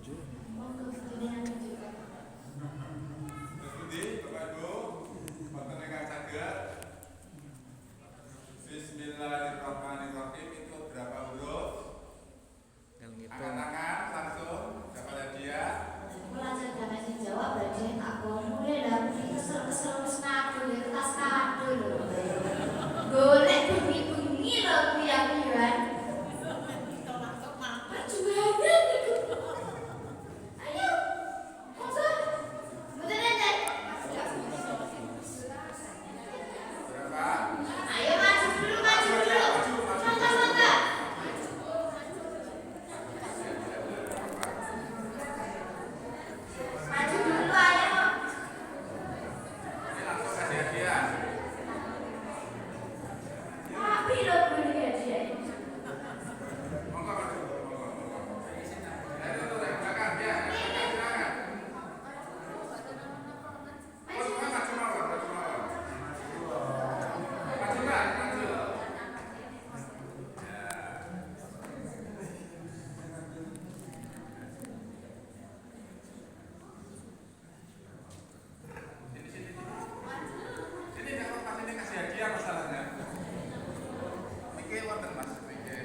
Bismillahirrahmanirrahim. Itu berapa huruf? Angkat tangan langsung. Dapat hadiah. Belajar jangan dijawab berarti aku mulai dari kesel-kesel aku di kertas kado loh. Golek bunyi-bunyi loh kuya-kuyaan. Tolak mampir juga. Ayo. Masuk. Betul aja. Berapa? Ayo maju dulu. Mangga. Maju dulu ayo. Ini langsung kasih hadiah. Tapi lo boleh aja. Monggo maju. Itu yang belakang ya. Silakan. Maju mawar. Maju Mbak, maju. Sini kalau pas ini kasih hadiah masalahnya. Niki wonten Mas, niki.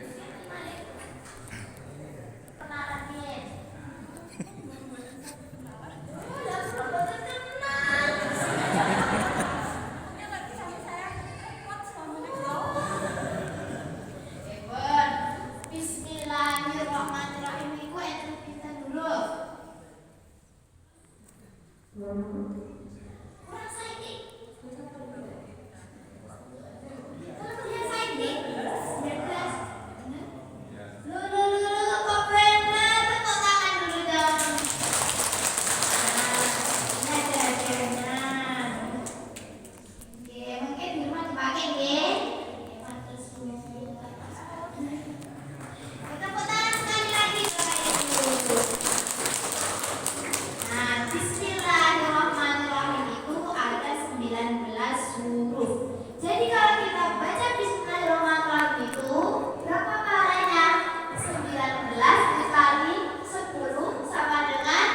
Kenalan nih. Oh, ya sudah kenal. Ebon, bismillahirrahmanirrahim. Iku enten pinten dulu. Kurang saiki. Kurang saiki. 19. Lu, kok bener? Tepuk tangan dulu dong. Nah, ini ada hadiahnya. Oke, mungkin di rumah dipakai nggih. Matur suwun. Tepuk tangan sekali lagi Bapak Ibu. Nah, bismillahirrahmanirrahim itu ada 19 huruf. Jadi kalau kita baca bismillahirrahmanirrahim itu berapa pahalanya? 19 dikali 10 sama dengan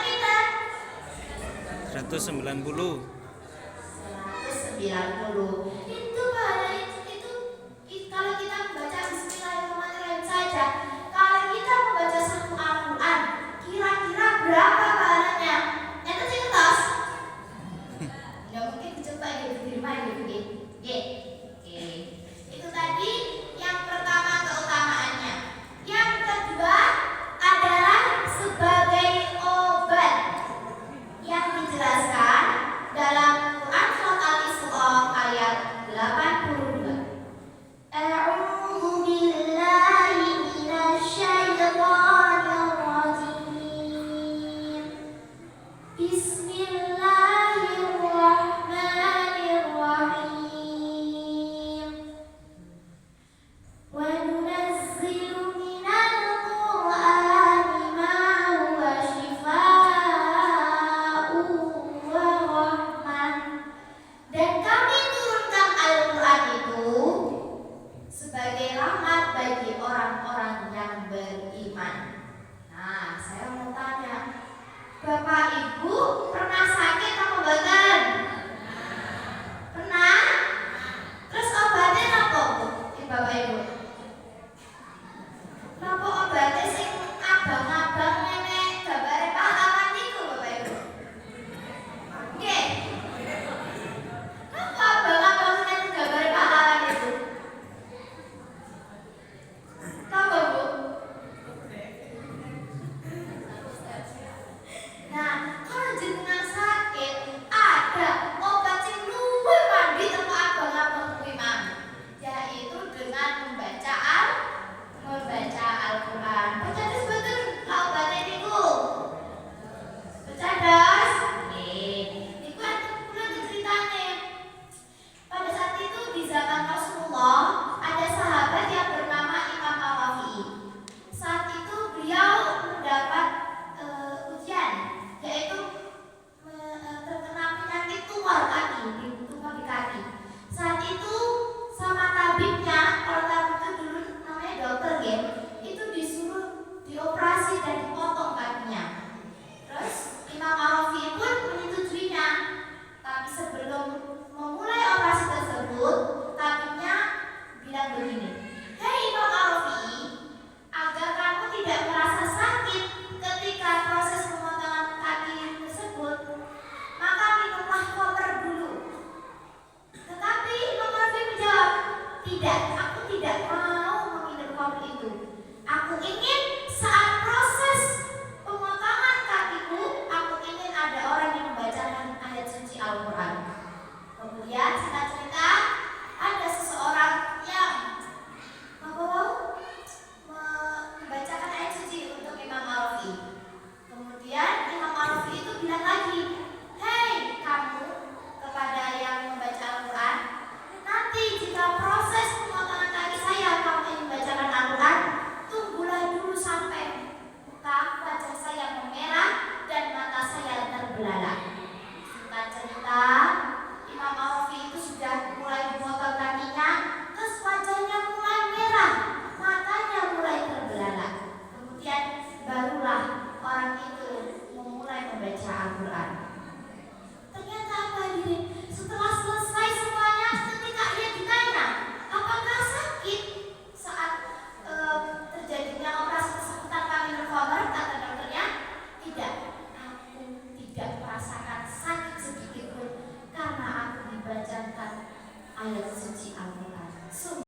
kita 190. 190. Itu pahalanya itu kalau kita membaca bismillahirrahmanirrahim saja. Kalau kita membaca satu Al-Qur'an, kira-kira berapa pahalanya? Enten sing ngertos? Ya mungkin dicoba ya di rumah ya begini. Oke. Itu tadi yang pertama keutamaannya. Yang kedua adalah sebagai obat yang dijelaskan dalam Quran surat Al-Isra ayat 82. A'udzu billahi minasyaitonir rajim. Bismillahirrahmanirrahim. Wa nunazzilu minal Qur'ani ma huwa shifaa'un wa rahmah. Dan kami turunkan Al-Qur'an itu sebagai rahmat bagi orang-orang yang beriman. Nah, saya mau tanya, Bapak Ibu pernah sakit apa mboten? Pernah? Terus obatnya apa, Bu? Bapak Ibu? Napa obatnya sing abang-abang nenek gambare pahlawan niku, Bapak Ibu? Nggih. Napa abang-abang nenek gambare pahlawan itu? Napa, Bu? Nah, kalau jenengan Aku ingin